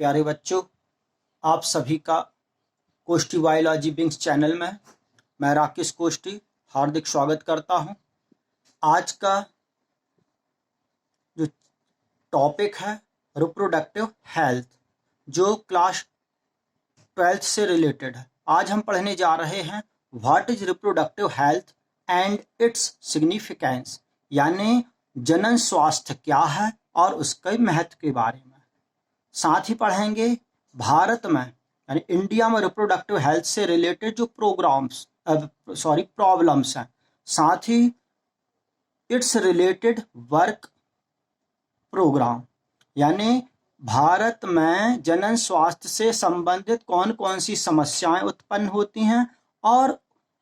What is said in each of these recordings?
प्यारे बच्चों, आप सभी का कोष्टी बायोलॉजी विंग्स चैनल में मैं राकेश कोष्टी हार्दिक स्वागत करता हूं। आज का जो टॉपिक है रिप्रोडक्टिव हेल्थ, जो क्लास 12th से रिलेटेड है। आज हम पढ़ने जा रहे हैं what is reproductive health and its significance, यानी जनन स्वास्थ्य क्या है और उसके महत्व के बारे में। साथ ही पढ़ेंगे भारत में यानी इंडिया में रिप्रोडक्टिव हेल्थ से रिलेटेड जो प्रॉब्लम्स हैं, साथ ही इट्स रिलेटेड वर्क प्रोग्राम, यानी भारत में जनन स्वास्थ्य से संबंधित कौन कौन सी समस्याएं उत्पन्न होती हैं और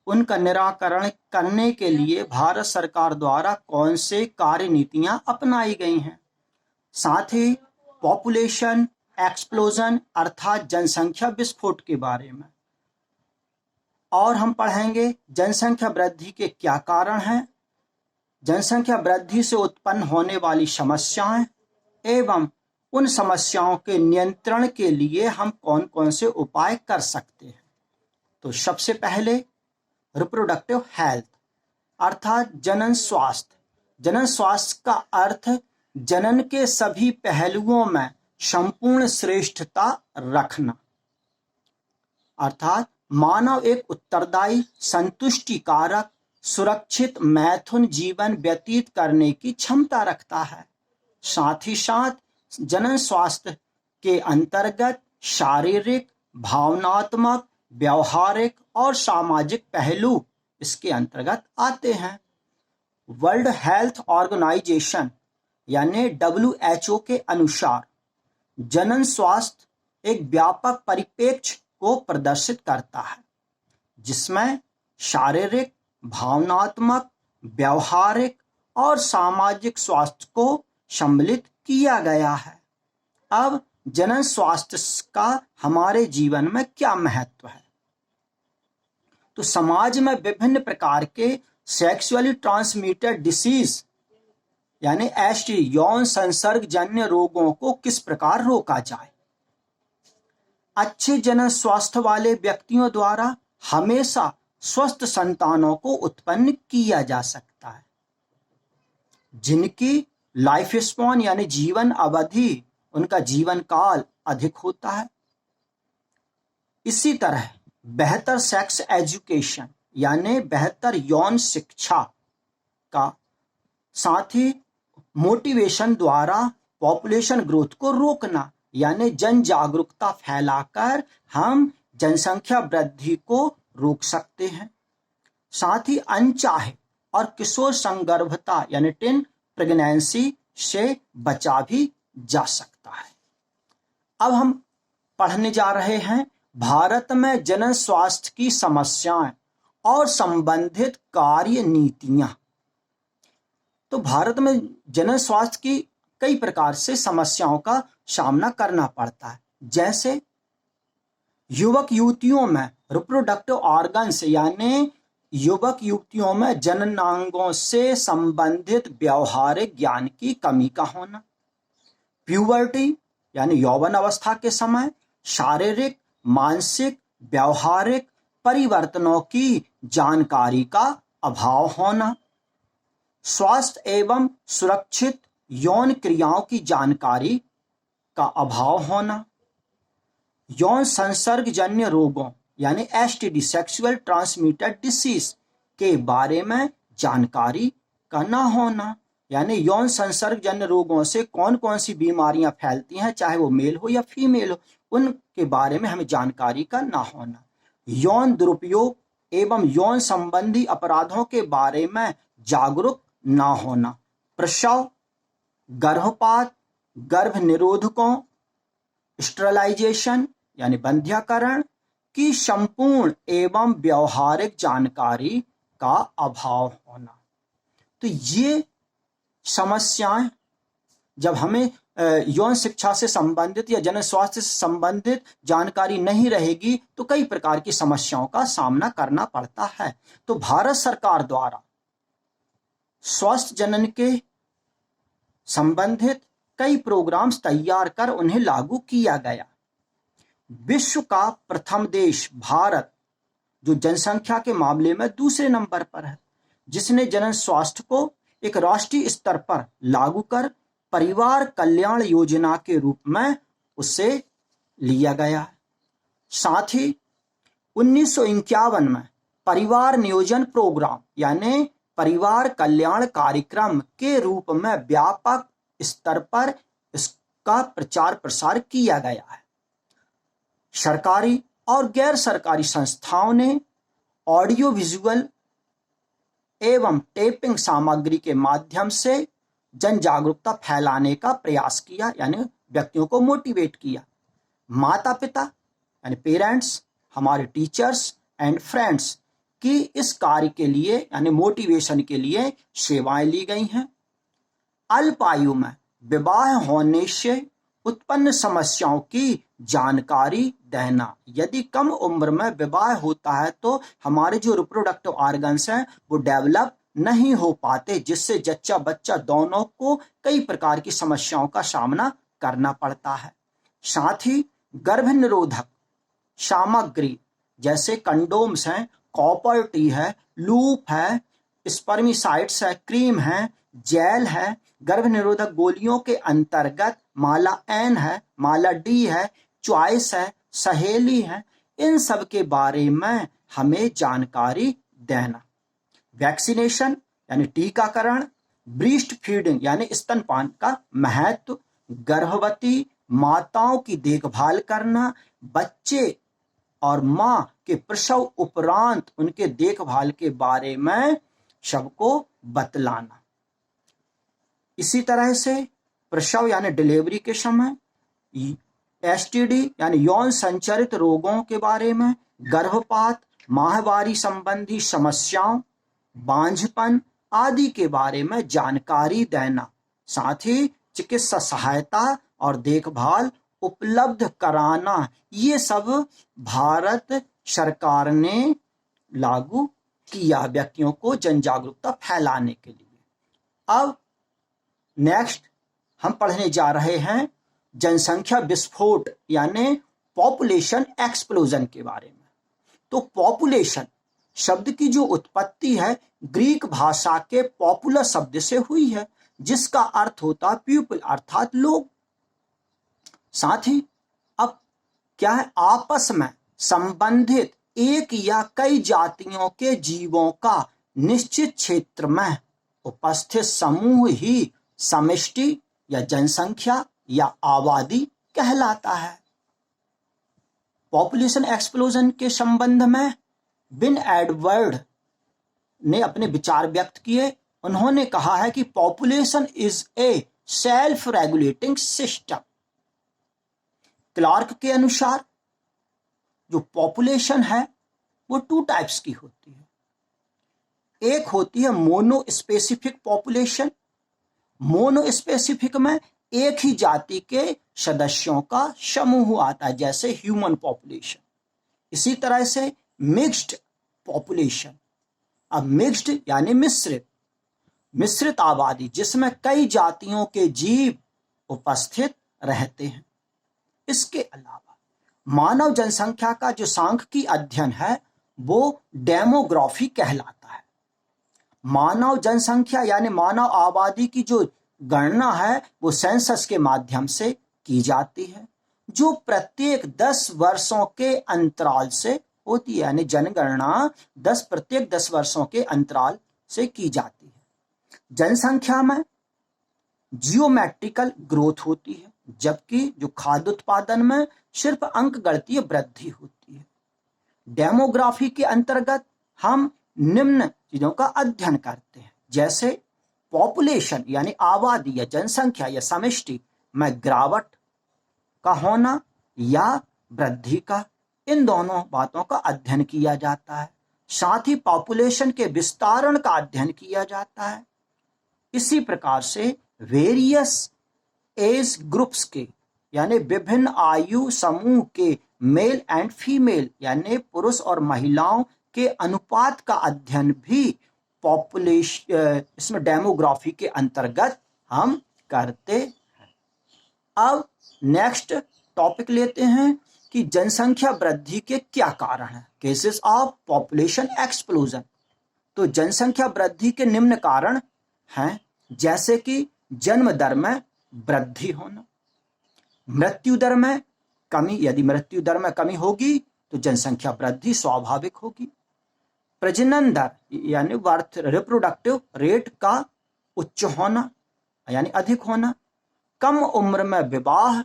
उनका निराकरण करने के लिए भारत सरकार द्वारा कौन से कार्य नीतियां अपनाई गई हैं। साथ ही पॉपुलेशन एक्सप्लोजन अर्थात जनसंख्या विस्फोट के बारे में, और हम पढ़ेंगे जनसंख्या वृद्धि के क्या कारण हैं, जनसंख्या वृद्धि से उत्पन्न होने वाली समस्याएं एवं उन समस्याओं के नियंत्रण के लिए हम कौन कौन से उपाय कर सकते हैं। तो सबसे पहले रिप्रोडक्टिव हेल्थ अर्थात जनन स्वास्थ्य। जनन स्वास्थ्य का अर्थ जनन के सभी पहलुओं में संपूर्ण श्रेष्ठता रखना, अर्थात मानव एक उत्तरदायी, संतुष्टिकारक, सुरक्षित मैथुन जीवन व्यतीत करने की क्षमता रखता है। साथ ही साथ जनन स्वास्थ्य के अंतर्गत शारीरिक, भावनात्मक, व्यवहारिक और सामाजिक पहलू इसके अंतर्गत आते हैं। वर्ल्ड हेल्थ ऑर्गेनाइजेशन यानी WHO के अनुसार जनन स्वास्थ्य एक व्यापक परिप्रेक्ष्य को प्रदर्शित करता है, जिसमें शारीरिक, भावनात्मक, व्यवहारिक और सामाजिक स्वास्थ्य को सम्मिलित किया गया है। अब जनन स्वास्थ्य का हमारे जीवन में क्या महत्व है? तो समाज में विभिन्न प्रकार के सेक्सुअली ट्रांसमिटेड डिसीज यानी STD यौन संसर्गजन्य रोगों को किस प्रकार रोका जाए। अच्छे जनन स्वास्थ्य वाले व्यक्तियों द्वारा हमेशा स्वस्थ संतानों को उत्पन्न किया जा सकता है, जिनकी लाइफ स्पैन यानी जीवन अवधि, उनका जीवन काल अधिक होता है। इसी तरह बेहतर सेक्स एजुकेशन यानी बेहतर यौन शिक्षा का, साथ ही मोटिवेशन द्वारा पॉपुलेशन ग्रोथ को रोकना यानी जन जागरूकता फैलाकर हम जनसंख्या वृद्धि को रोक सकते हैं। साथ ही अनचाहे और किशोर संगर्भता यानी टीन प्रेगनेंसी से बचा भी जा सकता है। अब हम पढ़ने जा रहे हैं भारत में जनन स्वास्थ्य की समस्याएं और संबंधित कार्य नीतियां। तो भारत में जनन स्वास्थ्य की कई प्रकार से समस्याओं का सामना करना पड़ता है, जैसे युवक युवतियों में रिप्रोडक्टिव ऑर्गन्स यानी युवक युवतियों में जननांगों से संबंधित व्यवहारिक ज्ञान की कमी का होना, प्यूबर्टी यानी यौवन अवस्था के समय शारीरिक, मानसिक, व्यवहारिक परिवर्तनों की जानकारी का अभाव होना, स्वास्थ्य एवं सुरक्षित यौन क्रियाओं की जानकारी का अभाव होना, यौन संसर्गजन्य रोगों यानी STD सेक्सुअल ट्रांसमिटेड डिसीज के बारे में जानकारी का न होना, यानी यौन संसर्गजन्य रोगों से कौन कौन सी बीमारियां फैलती हैं, चाहे वो मेल हो या फीमेल हो, उनके बारे में हमें जानकारी का ना होना, यौन दुरुपयोग एवं यौन संबंधी अपराधों के बारे में जागरूक ना होना, प्रसव, गर्भपात, गर्भ निरोधकों, स्टरलाइजेशन यानी बंध्याकरण की संपूर्ण एवं व्यवहारिक जानकारी का अभाव होना। तो ये समस्याएं जब हमें यौन शिक्षा से संबंधित या जन स्वास्थ्य से संबंधित जानकारी नहीं रहेगी तो कई प्रकार की समस्याओं का सामना करना पड़ता है। तो भारत सरकार द्वारा स्वस्थ जनन के संबंधित कई प्रोग्राम्स तैयार कर उन्हें लागू किया गया। विश्व का प्रथम देश भारत, जो जनसंख्या के मामले में दूसरे नंबर पर है, जिसने जन स्वास्थ्य को एक राष्ट्रीय स्तर पर लागू कर परिवार कल्याण योजना के रूप में उसे लिया गया। साथ ही 1951 में परिवार नियोजन प्रोग्राम यानी परिवार कल्याण कार्यक्रम के रूप में व्यापक स्तर पर इसका प्रचार प्रसार किया गया है। सरकारी और गैर सरकारी संस्थाओं ने ऑडियो विजुअल एवं टेपिंग सामग्री के माध्यम से जन जागरूकता फैलाने का प्रयास किया, यानी व्यक्तियों को मोटिवेट किया। माता पिता यानी पेरेंट्स, हमारे टीचर्स एंड फ्रेंड्स की इस कार्य के लिए यानी मोटिवेशन के लिए सेवाएं ली गई हैं। अल्प आयु में विवाह होने से उत्पन्न समस्याओं की जानकारी देना। यदि कम उम्र में विवाह होता है तो हमारे जो रिप्रोडक्टिव ऑर्गन्स हैं वो डेवलप नहीं हो पाते, जिससे जच्चा बच्चा दोनों को कई प्रकार की समस्याओं का सामना करना पड़ता है। साथ ही गर्भ निरोधक सामग्री जैसे कंडोम्स हैं, कॉपर टी है, लूप है, स्पर्मिसाइड्स है, क्रीम है, जेल है, गर्भ निरोधक गोलियों के अंतर्गत माला एन है, माला डी है, चॉइस है, सहेली है, इन सब के बारे में हमें जानकारी देना। वैक्सीनेशन यानी टीकाकरण, ब्रेस्ट फीडिंग यानी स्तनपान का महत्व, गर्भवती माताओं की देखभाल करना, बच्चे और मां के प्रसव उपरांत उनके देखभाल के बारे में सबको बतलाना। इसी तरह से प्रसव यानी डिलीवरी के समय एसटीडी यानी यौन संचारित रोगों के बारे में, गर्भपात, माहवारी संबंधी समस्याओं, बांझपन आदि के बारे में जानकारी देना। साथ ही चिकित्सा सहायता और देखभाल उपलब्ध कराना, ये सब भारत सरकार ने लागू किया व्यक्तियों को जन जागरूकता फैलाने के लिए। अब नेक्स्ट हम पढ़ने जा रहे हैं जनसंख्या विस्फोट यानी पॉपुलेशन एक्सप्लोजन के बारे में। तो पॉपुलेशन शब्द की जो उत्पत्ति है ग्रीक भाषा के पॉपुलस शब्द से हुई है, जिसका अर्थ होता है पीपल अर्थात लोग। साथ ही अब क्या है, आपस में संबंधित एक या कई जातियों के जीवों का निश्चित क्षेत्र में उपस्थित समूह ही समष्टि या जनसंख्या या आबादी कहलाता है। पॉपुलेशन एक्सप्लोजन के संबंध में बिन एडवर्ड ने अपने विचार व्यक्त किए। उन्होंने कहा है कि population is a self regulating system. Clark के अनुसार जो पॉपुलेशन है वो 2 टाइप्स की होती है। एक होती है mono specific population. Mono specific में एक ही जाति के सदस्यों का समूह आता है, जैसे ह्यूमन पॉपुलेशन। इसी तरह से मिक्स्ड पॉपुलेशन। अब मिक्स्ड यानी मिश्रित आबादी, जिसमें कई जातियों के जीव उपस्थित रहते हैं। इसके अलावा मानव जनसंख्या का जो सांख्यिकी अध्ययन है वो डेमोग्राफी कहलाता है। मानव जनसंख्या यानी मानव आबादी की जो गणना है वो सेंसस के माध्यम से की जाती है, जो प्रत्येक 10 वर्षों के अंतराल से होती है, यानी जनगणना प्रत्येक 10 वर्षों के अंतराल से की जाती है। जनसंख्या में जियोमेट्रिकल ग्रोथ होती है, जबकि जो खाद्य उत्पादन में सिर्फ अंकगणितीय वृद्धि होती है। डेमोग्राफी के अंतर्गत हम निम्न चीजों का अध्ययन करते हैं, जैसे पॉपुलेशन यानी आबादी या जनसंख्या या समष्टि में गिरावट का होना या वृद्धि का, इन दोनों बातों का अध्ययन किया जाता है। साथ ही पॉपुलेशन के विस्तारण का अध्ययन किया जाता है। इसी प्रकार से वेरियस एज ग्रुप्स के यानी विभिन्न आयु समूह के मेल एंड फीमेल यानी पुरुष और महिलाओं के अनुपात का अध्ययन भी पॉपुलेशन इसमें डेमोग्राफी के अंतर्गत हम करते हैं। अब नेक्स्ट टॉपिक लेते हैं कि जनसंख्या वृद्धि के क्या कारण हैं, केसेस ऑफ पॉपुलेशन एक्सप्लोजन। तो जनसंख्या वृद्धि के निम्न कारण हैं, जैसे कि जन्म दर में वृद्धि होना, मृत्यु दर में कमी, यदि मृत्यु दर में कमी होगी तो जनसंख्या वृद्धि स्वाभाविक होगी, प्रजनन दर यानी बर्थ रिप्रोडक्टिव रेट का उच्च होना यानी अधिक होना, कम उम्र में विवाह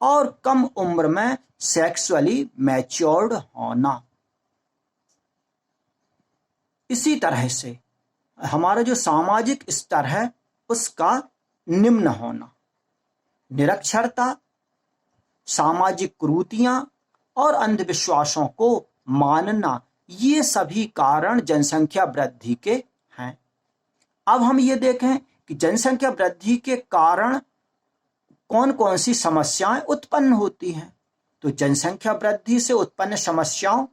और कम उम्र में सेक्सुअली मैच्योर्ड होना। इसी तरह से हमारा जो सामाजिक स्तर है उसका निम्न होना, निरक्षरता, सामाजिक कुरीतियां और अंधविश्वासों को मानना, ये सभी कारण जनसंख्या वृद्धि के हैं। अब हम ये देखें कि जनसंख्या वृद्धि के कारण कौन कौन सी समस्याएं उत्पन्न होती हैं। तो जनसंख्या वृद्धि से उत्पन्न समस्याओं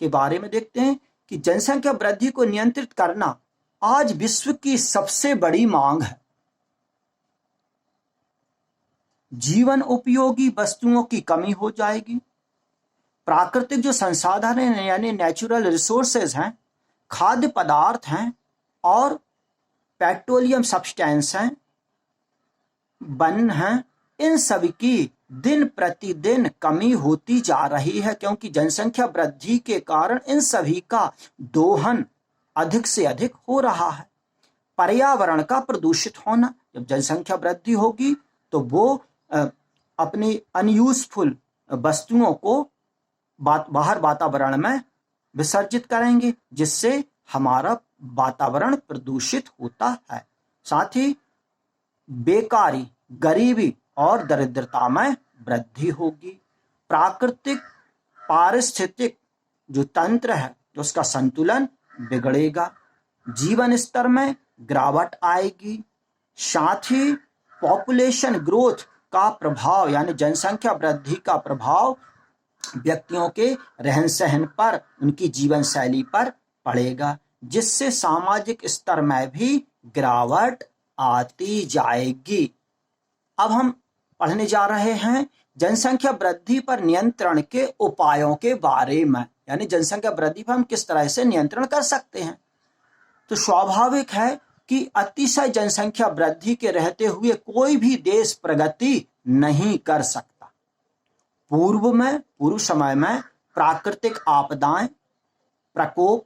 के बारे में देखते हैं कि जनसंख्या वृद्धि को नियंत्रित करना आज विश्व की सबसे बड़ी मांग है। जीवन उपयोगी वस्तुओं की कमी हो जाएगी, प्राकृतिक जो संसाधन हैं यानी नेचुरल रिसोर्सेज हैं, खाद्य पदार्थ हैं और पेट्रोलियम सब्सटेंस हैं, वन हैं, इन सभी की दिन प्रतिदिन कमी होती जा रही है, क्योंकि जनसंख्या वृद्धि के कारण इन सभी का दोहन अधिक से अधिक हो रहा है। पर्यावरण का प्रदूषित होना, जब जनसंख्या वृद्धि होगी तो वो अपनी अनयूजफुल वस्तुओं को बाहर वातावरण में विसर्जित करेंगे, जिससे हमारा वातावरण प्रदूषित होता है। साथ ही बेकारी, गरीबी और दरिद्रता में वृद्धि होगी, प्राकृतिक पारिस्थितिक जो तंत्र है उसका संतुलन बिगड़ेगा, जीवन स्तर में गिरावट आएगी। साथ ही पॉपुलेशन ग्रोथ का प्रभाव यानी जनसंख्या वृद्धि का प्रभाव व्यक्तियों के रहन सहन पर, उनकी जीवन शैली पर पड़ेगा, जिससे सामाजिक स्तर में भी गिरावट आती जाएगी। अब हम पढ़ने जा रहे हैं जनसंख्या वृद्धि पर नियंत्रण के उपायों के बारे में, यानी जनसंख्या वृद्धि पर हम किस तरह से नियंत्रण कर सकते हैं। तो स्वाभाविक है कि अतिशय जनसंख्या वृद्धि के रहते हुए कोई भी देश प्रगति नहीं कर सकता। पूर्व समय में प्राकृतिक आपदाएं, प्रकोप,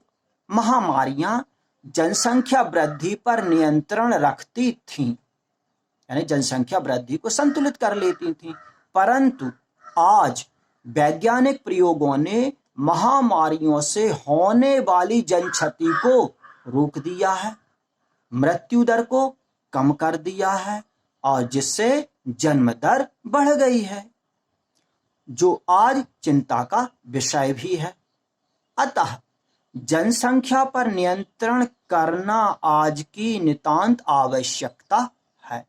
महामारियां जनसंख्या वृद्धि पर नियंत्रण रखती थीं, यानी जनसंख्या वृद्धि को संतुलित कर लेती थीं। परंतु आज वैज्ञानिक प्रयोगों ने महामारियों से होने वाली जनक्षति को रोक दिया है, मृत्यु दर को कम कर दिया है और जिससे जन्म दर बढ़ गई है, जो आज चिंता का विषय भी है। अतः जनसंख्या पर नियंत्रण करना आज की नितांत आवश्यकता है।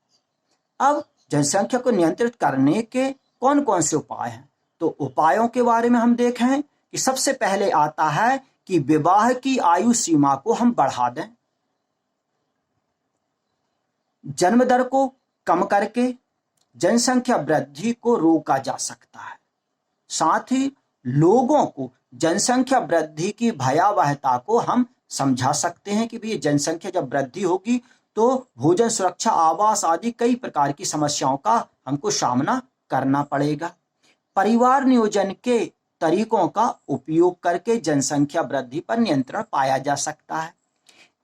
अब जनसंख्या को नियंत्रित करने के कौन कौन से उपाय हैं, तो उपायों के बारे में हम देखें कि सबसे पहले आता है कि विवाह की आयु सीमा को हम बढ़ा दें, जन्म दर को कम करके जनसंख्या वृद्धि को रोका जा सकता है। साथ ही लोगों को जनसंख्या वृद्धि की भयावहता को हम समझा सकते हैं कि भी जनसंख्या जब वृद्धि होगी तो भोजन सुरक्षा, आवास आदि कई प्रकार की समस्याओं का हमको सामना करना पड़ेगा। परिवार नियोजन के तरीकों का उपयोग करके जनसंख्या वृद्धि पर नियंत्रण पाया जा सकता है।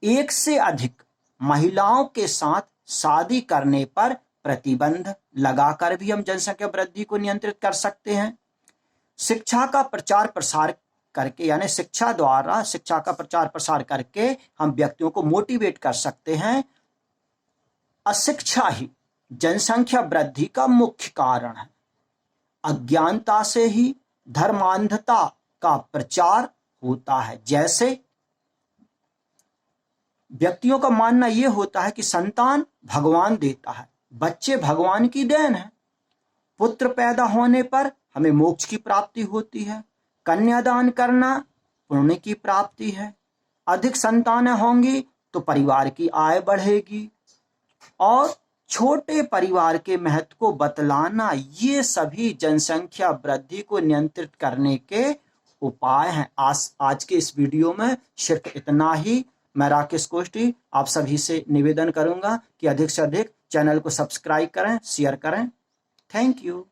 एक से अधिक महिलाओं के साथ शादी करने पर प्रतिबंध लगाकर भी हम जनसंख्या वृद्धि को नियंत्रित कर सकते हैं। शिक्षा का प्रचार प्रसार करके, यानी शिक्षा द्वारा शिक्षा का प्रचार प्रसार करके हम व्यक्तियों को मोटिवेट कर सकते हैं। अशिक्षा ही जनसंख्या वृद्धि का मुख्य कारण है। अज्ञानता से ही धर्मांधता का प्रचार होता है। जैसे व्यक्तियों का मानना यह होता है कि संतान भगवान देता है, बच्चे भगवान की देन है, पुत्र पैदा होने पर हमें मोक्ष की प्राप्ति होती है, कन्यादान करना पुण्य की प्राप्ति है, अधिक संतानें होंगी तो परिवार की आय बढ़ेगी और छोटे परिवार के महत्व को बतलाना, ये सभी जनसंख्या वृद्धि को नियंत्रित करने के उपाय हैं। आज के इस वीडियो में सिर्फ इतना ही। मैं राकेश कोष्टी आप सभी से निवेदन करूंगा कि अधिक से अधिक चैनल को सब्सक्राइब करें, शेयर करें। Thank you.